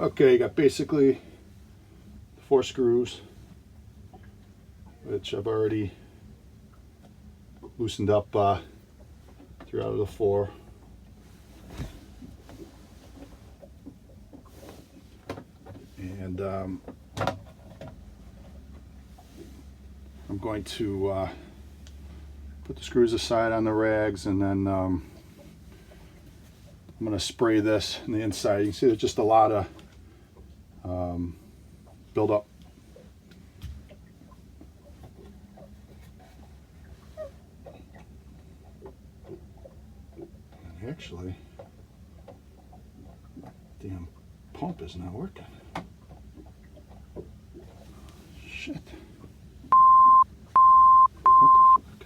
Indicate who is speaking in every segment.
Speaker 1: Okay, you got basically 4 screws, which I've already loosened up 3 out of the 4. And I'm going to put the screws aside on the rags, and then I'm going to spray this on the inside. You can see there's just a lot of buildup. And actually, damn pump is not working. Shit. What the fuck?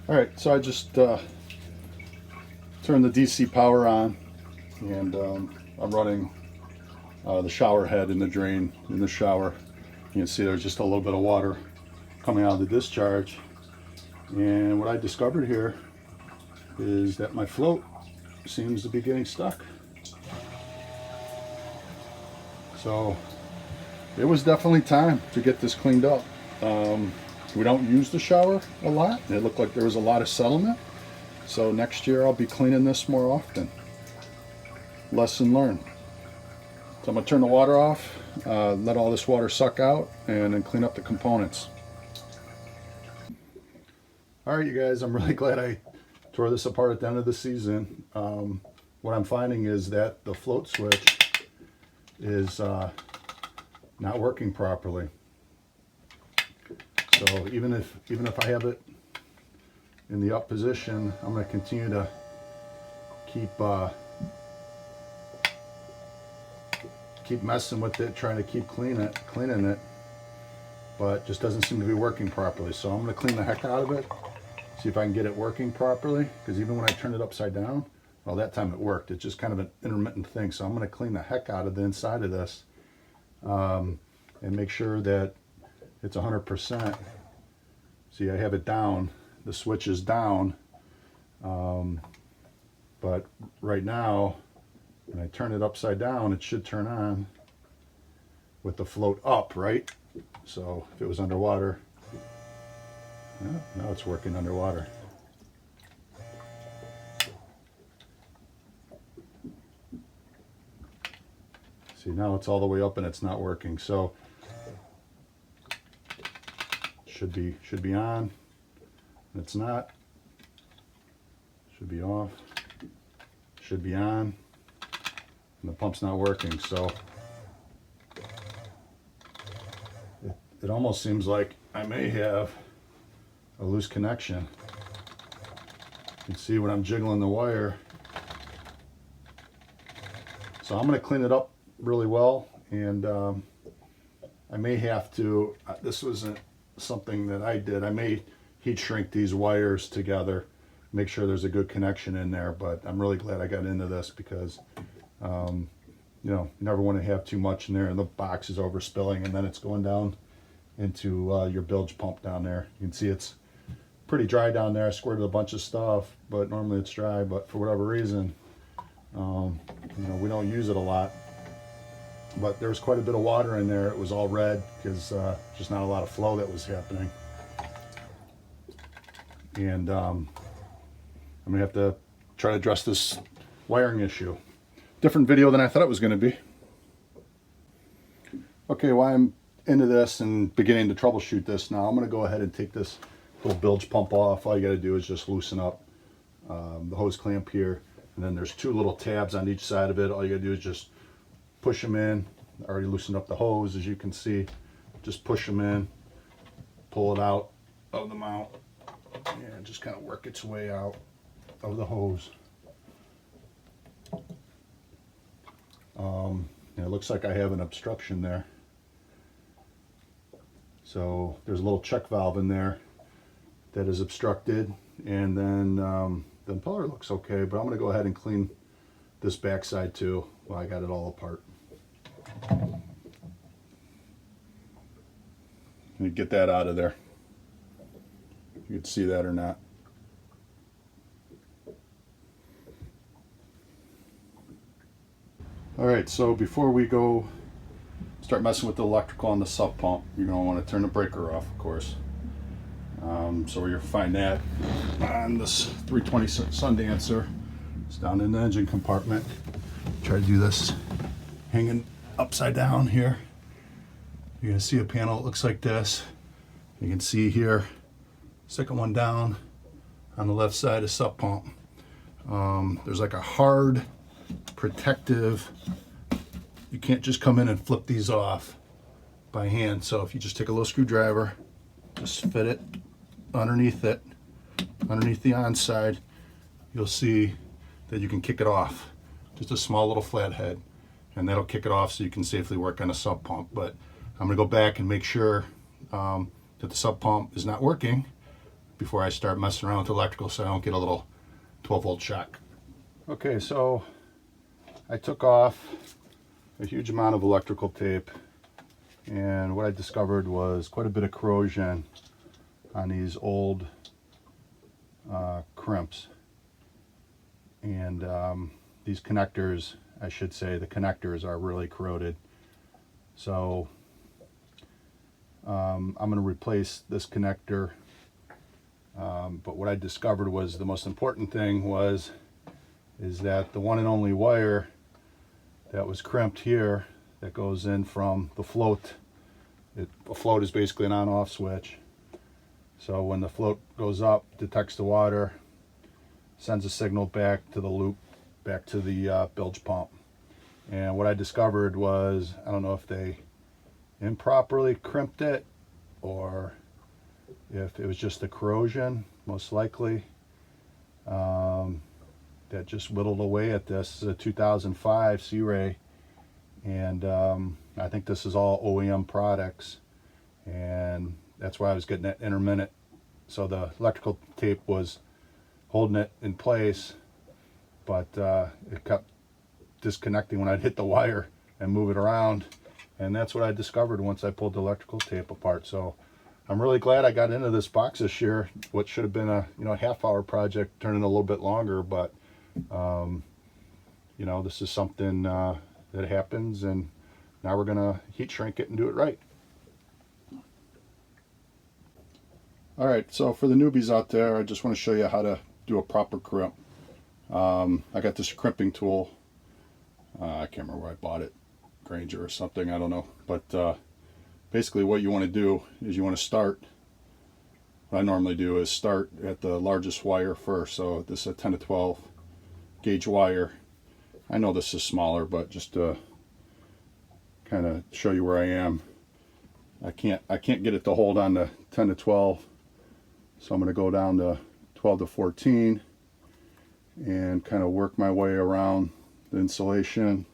Speaker 1: Alright, so I just turned the DC power on, and I'm running the shower head in the drain in the shower. You can see there's just a little bit of water coming out of the discharge, and what I discovered here is that my float seems to be getting stuck. So it was definitely time to get this cleaned up. We don't use the shower a lot. It looked like there was a lot of settlement, so next year I'll be cleaning this more often. Lesson learned. So I'm going to turn the water off, let all this water suck out, and then clean up the components. Alright, you guys, I'm really glad I tore this apart at the end of the season. What I'm finding is that the float switch is not working properly. So even if I have it in the up position, I'm going to continue to keep messing with it, trying to keep cleaning it, but it just doesn't seem to be working properly. So I'm going to clean the heck out of it, see if I can get it working properly, because even when I turn it upside down, well, that time it worked. It's just kind of an intermittent thing. So I'm going to clean the heck out of the inside of this and make sure that it's 100%. See, I have it down, the switch is down, but right now when I turn it upside down, it should turn on with the float up, right? So if it was underwater, yeah, now it's working underwater. See, now it's all the way up and it's not working. So should be on. It's not. Should be off. Should be on. And the pump's not working. So it almost seems like I may have a loose connection. You can see when I'm jiggling the wire. So I'm going to clean it up really well, and I may have to, this wasn't something that I did, I may heat shrink these wires together, make sure there's a good connection in there, but I'm really glad I got into this because you know, you never want to have too much in there and the box is overspilling and then it's going down into your bilge pump down there. You can see it's pretty dry down there. I squirted a bunch of stuff, but normally it's dry, but for whatever reason, you know, we don't use it a lot. But there was quite a bit of water in there. It was all red because just not a lot of flow that was happening. And I'm gonna have to try to address this wiring issue. Different video than I thought it was gonna be. Okay, while I'm into this and beginning to troubleshoot this now, I'm gonna go ahead and take this little bilge pump off. All you gotta do is just loosen up the hose clamp here. And then there's 2 little tabs on each side of it. All you gotta do is just push them in. I already loosened up the hose, as you can see. Just push them in, pull it out of the mount, and just kind of work its way out of the hose. It looks like I have an obstruction there. So there's a little check valve in there that is obstructed, and then the impeller looks okay, but I'm going to go ahead and clean this backside too while I got it all apart. and get that out of there. You can see that or not. Alright, so before we go start messing with the electrical on the sump pump, you're going to want to turn the breaker off, of course. So you'll find that on this 320 Sundancer. It's down in the engine compartment. Try to do this hanging upside down here. You're going to see a panel that looks like this. You can see here, second one down on the left side of sump pump. There's like a hard protective, you can't just come in and flip these off by hand. So if you just take a little screwdriver, just fit it underneath the onside, you'll see that you can kick it off. Just a small little flathead, and that'll kick it off so you can safely work on a sump pump. But I'm gonna go back and make sure that the sump pump is not working before I start messing around with electrical, so I don't get a little 12-volt shock. Okay, so I took off a huge amount of electrical tape, and what I discovered was quite a bit of corrosion on these old crimps. And these connectors, I should say, the connectors are really corroded. So I'm going to replace this connector. But what I discovered was the most important thing is that the one and only wire that was crimped here that goes in from the float. A float is basically an on-off switch. So when the float goes up, detects the water, sends a signal back to the loop, back to the bilge pump. And what I discovered was, I don't know if they improperly crimped it or if it was just the corrosion, most likely, that just whittled away at this. This is a 2005 Sea Ray, and I think this is all OEM products, and that's why I was getting that intermittent. So the electrical tape was holding it in place, but it kept disconnecting when I'd hit the wire and move it around, and that's what I discovered once I pulled the electrical tape apart. So I'm really glad I got into this box this year. What should have been a half-hour project turned into a little bit longer, but this is something that happens, and now we're gonna heat shrink it and do it right. All right, so for the newbies out there, I just want to show you how to do a proper crimp. I got this crimping tool. I can't remember where I bought it, Granger or something, I don't know. But basically what you want to do is you want to start, what I normally do is start at the largest wire first. So this is a 10 to 12 gauge wire. I know this is smaller, but just to kind of show you where I am, I can't get it to hold on to 10 to 12. So I'm going to go down to 12 to 14 and kind of work my way around the insulation.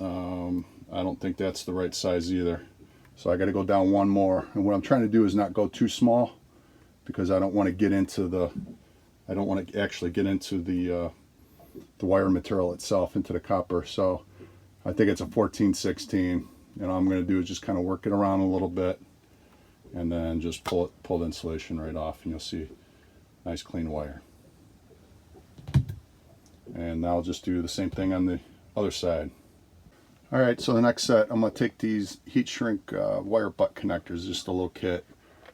Speaker 1: I don't think that's the right size either. So I got to go down one more. And what I'm trying to do is not go too small, because I don't want to get into the, I don't want to actually get into the wire material itself, into the copper. So I think it's a 14-16. And all I'm going to do is just kind of work it around a little bit, and then just pull the insulation right off, and you'll see nice clean wire. And now I'll just do the same thing on the other side. All right, so the next set, I'm going to take these heat shrink wire butt connectors, just a little kit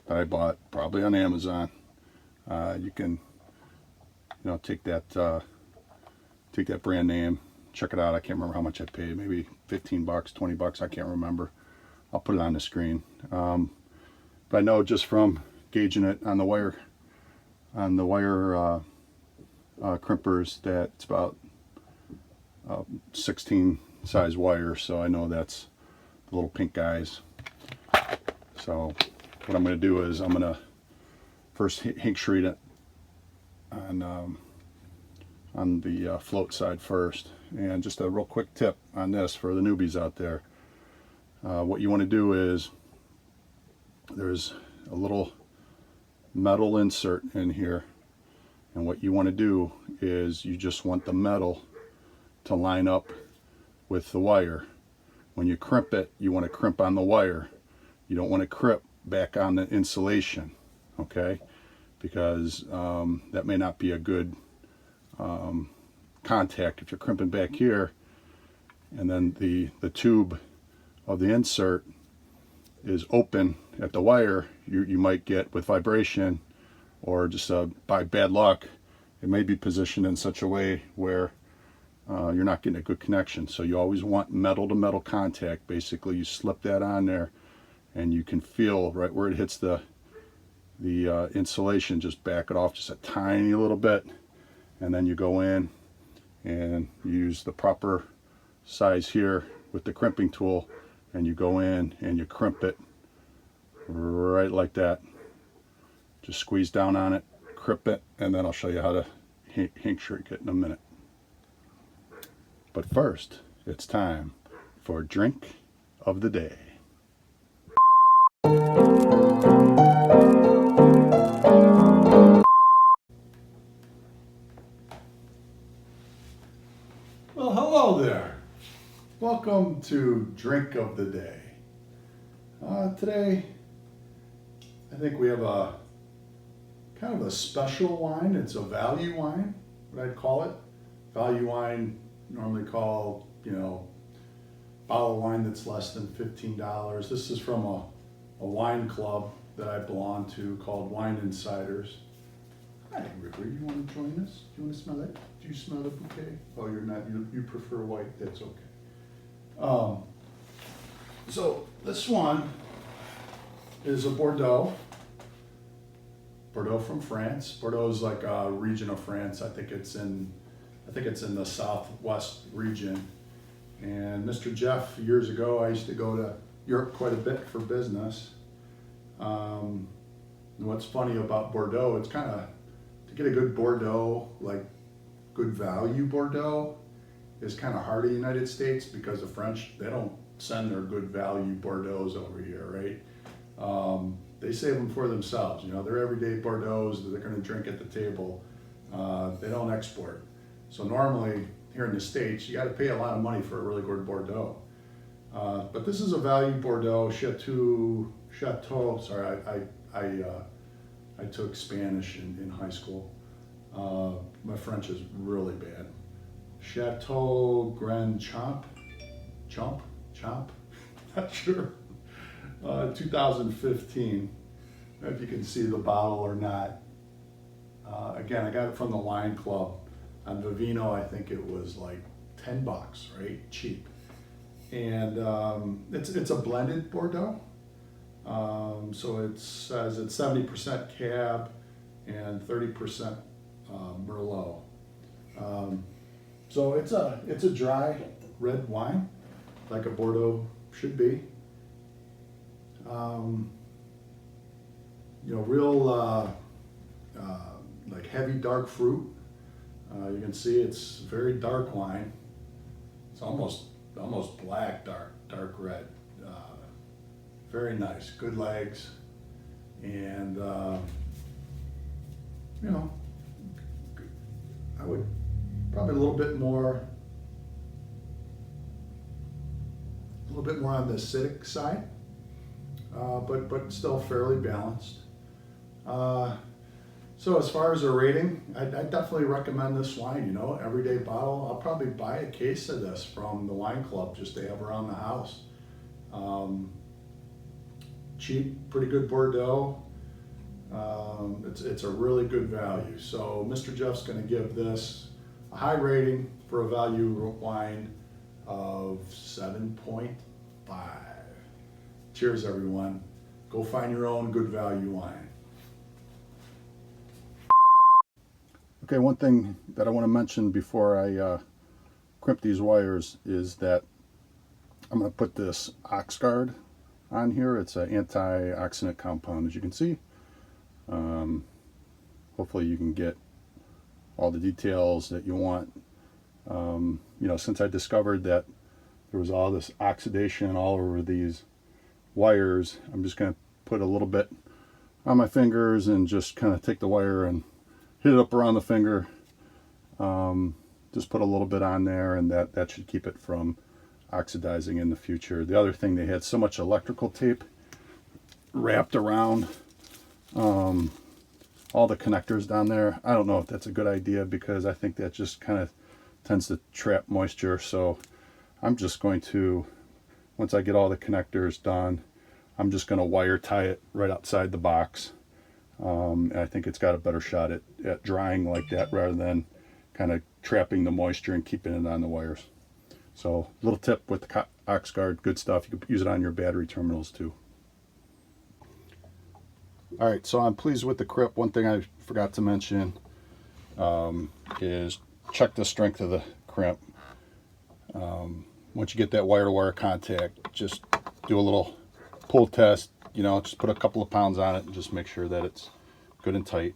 Speaker 1: that I bought probably on Amazon. You can, take that brand name, check it out. I can't remember how much I paid, maybe 15 bucks, 20 bucks, I can't remember. I'll put it on the screen. But I know just from gauging it on the wire crimpers that it's about 16 size wire, so I know that's the little pink guys. So what I'm going to do is I'm going to first Hink Shrink it on the float side first. And just a real quick tip on this for the newbies out there. What you want to do is, there's a little metal insert in here, and what you want to do is you just want the metal to line up with the wire. When you crimp it, you want to crimp on the wire, you don't want to crimp back on the insulation, okay? Because that may not be a good contact if you're crimping back here, and then the tube of the insert is open at the wire. You might get, with vibration or just by bad luck, it may be positioned in such a way where you're not getting a good connection. So you always want metal to metal contact. Basically, you slip that on there and you can feel right where it hits the insulation. Just back it off just a tiny little bit, and then you go in and use the proper size here with the crimping tool, and you go in and you crimp it right like that. Just squeeze down on it, crimp it, and then I'll show you how to hink shrink it in a minute. But first, it's time for drink of the day. Well, hello there. Welcome to Drink of the Day. Today, I think we have a kind of a special wine. It's a value wine, what I'd call it. Value wine, normally called, bottle of wine that's less than $15. This is from a wine club that I belong to called Wine Insiders. Hi, River, you want to join us? Do you want to smell it? Do you smell the bouquet? Oh, you're not, you prefer white, that's okay. So this one is a Bordeaux. Bordeaux from France. Bordeaux is like a region of France. I think it's in the southwest region. And Mr. Jeff, years ago, I used to go to Europe quite a bit for business. And what's funny about Bordeaux, it's kind of, to get a good Bordeaux, like good value Bordeaux, is kind of hard in the United States because the French, they don't send their good value Bordeaux's over here, right? They save them for themselves. They're everyday Bordeaux's that they're going to drink at the table. They don't export. So normally here in the States, you got to pay a lot of money for a really good Bordeaux. But this is a value Bordeaux, Chateau. Sorry, I took Spanish in high school. My French is really bad. Chateau Grand Champ, not sure. 2015. If you can see the bottle or not. Again, I got it from the wine club. On Vivino, I think it was like $10, right? Cheap. And it's a blended Bordeaux. So it says it's 70% Cab and 30% Merlot. So it's a dry red wine, like a Bordeaux should be. Real like heavy dark fruit. You can see it's very dark wine. It's almost black, dark red. Very nice, good legs, and I would probably a little bit more on the acidic side, but still fairly balanced. So as far as a rating, I definitely recommend this wine, everyday bottle. I'll probably buy a case of this from the wine club just to have around the house. Cheap, pretty good Bordeaux. It's a really good value. So Mr. Jeff's going to give this a high rating for a value wine of 7.5. Cheers, everyone. Go find your own good value wine. Okay, one thing that I want to mention before I crimp these wires is that I'm going to put this Oxguard on here. It's an antioxidant compound, as you can see. Hopefully you can get all the details that you want. Since I discovered that there was all this oxidation all over these wires, I'm just going to put a little bit on my fingers and just kind of take the wire and hit it up around the finger. Just put a little bit on there, and that should keep it from oxidizing in the future. The other thing, they had so much electrical tape wrapped around all the connectors down there. I don't know if that's a good idea because I think that just kind of tends to trap moisture. So I'm just going to, once I get all the connectors done, I'm just going to wire tie it right outside the box. And I think it's got a better shot at drying like that rather than kind of trapping the moisture and keeping it on the wires. So little tip with the ox guard, good stuff. You could use it on your battery terminals too. All right, so I'm pleased with the grip. One thing I forgot to mention is check the strength of the crimp. Once you get that wire-to-wire contact, just do a little pull test. You know, just put a couple of pounds on it and just make sure that it's good and tight.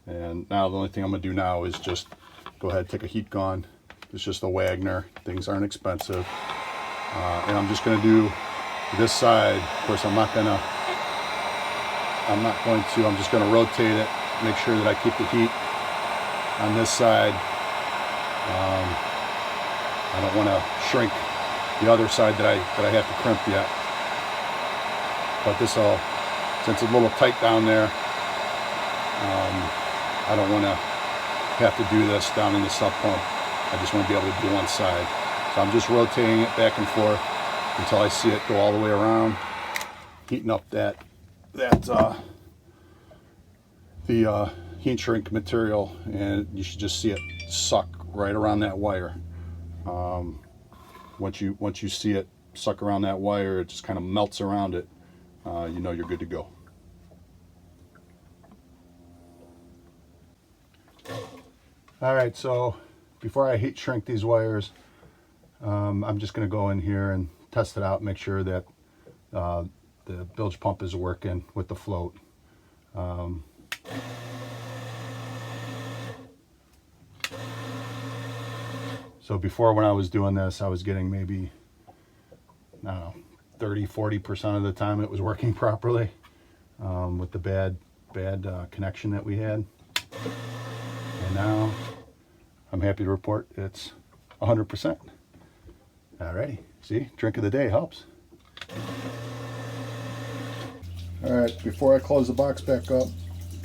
Speaker 1: And now the only thing I'm going to do now is just go ahead and take a heat gun. It's just a Wagner. Things aren't expensive. And I'm just going to do this side. Of course, I'm just going to rotate it, make sure that I keep the heat on this side. I don't want to shrink the other side that I have to crimp yet. But this all, since it's a little tight down there, I don't want to have to do this down in the sump pump. I just want to be able to do one side. So I'm just rotating it back and forth until I see it go all the way around, heating up the heat shrink material, and you should just see it suck right around that wire. Once you see it suck around that wire, it just kind of melts around it. You know you're good to go. All right, so before I heat shrink these wires, I'm just going to go in here and test it out, make sure that the bilge pump is working with the float. So before, when I was doing this, I was getting maybe, I don't know, 30-40% of the time it was working properly with the bad connection that we had. And now I'm happy to report it's 100%. Alrighty, see, drink of the day helps. Alright, before I close the box back up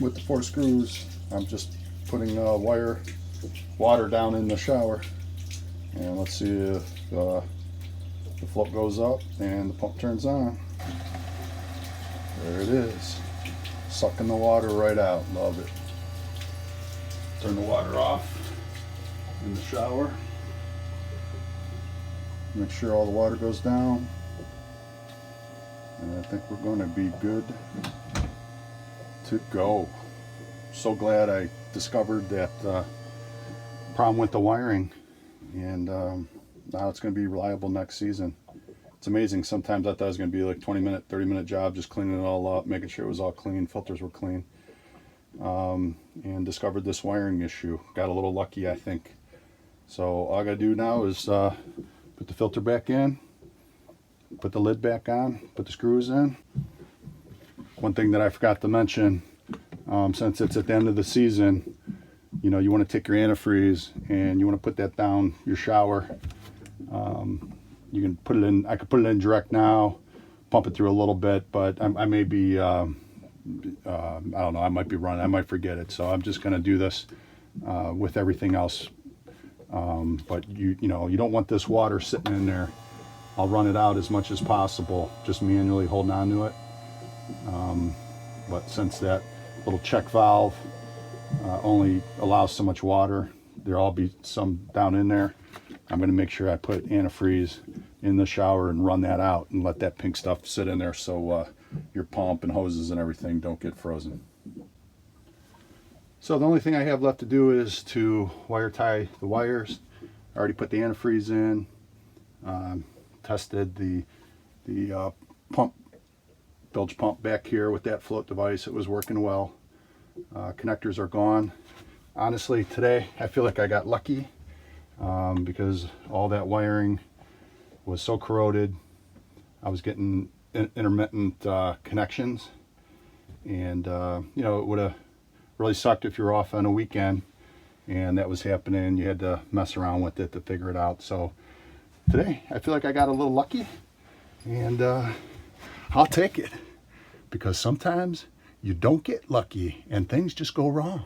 Speaker 1: with the 4 screws, I'm just putting water down in the shower. And let's see if the float goes up and the pump turns on. There it is, sucking the water right out. Love it. Turn the water off in the shower. Make sure all the water goes down. And I think we're going to be good to go. So glad I discovered that problem with the wiring. And now it's going to be reliable next season. It's amazing. Sometimes I thought it was going to be like 20-minute, 30-minute job, just cleaning it all up, making sure it was all clean, filters were clean. And discovered this wiring issue. Got a little lucky, I think. So all I got to do now is put the filter back in, put the lid back on, put the screws in. One thing that I forgot to mention, since it's at the end of the season, you know, you want to take your antifreeze and you want to put that down your shower. You can put it in, I could put it in direct now, pump it through a little bit, but I may be, I don't know, I might be running, I might forget it. So I'm just going to do this with everything else. But you know, you don't want this water sitting in there. I'll run it out as much as possible, just manually holding on to it. But since that little check valve only allows so much water, there'll all be some down in there. I'm going to make sure I put antifreeze in the shower and run that out and let that pink stuff sit in there so your pump and hoses and everything don't get frozen. So the only thing I have left to do is to wire tie the wires. I already put the antifreeze in, tested the pump, bilge pump back here with that float device. It was working well. Connectors are gone. Honestly, today I feel like I got lucky because all that wiring was so corroded. I was getting intermittent connections, and you know, it would have really sucked if you're off on a weekend and that was happening. You had to mess around with it to figure it out. So today I feel like I got a little lucky, and I'll take it. because sometimes you don't get lucky and things just go wrong.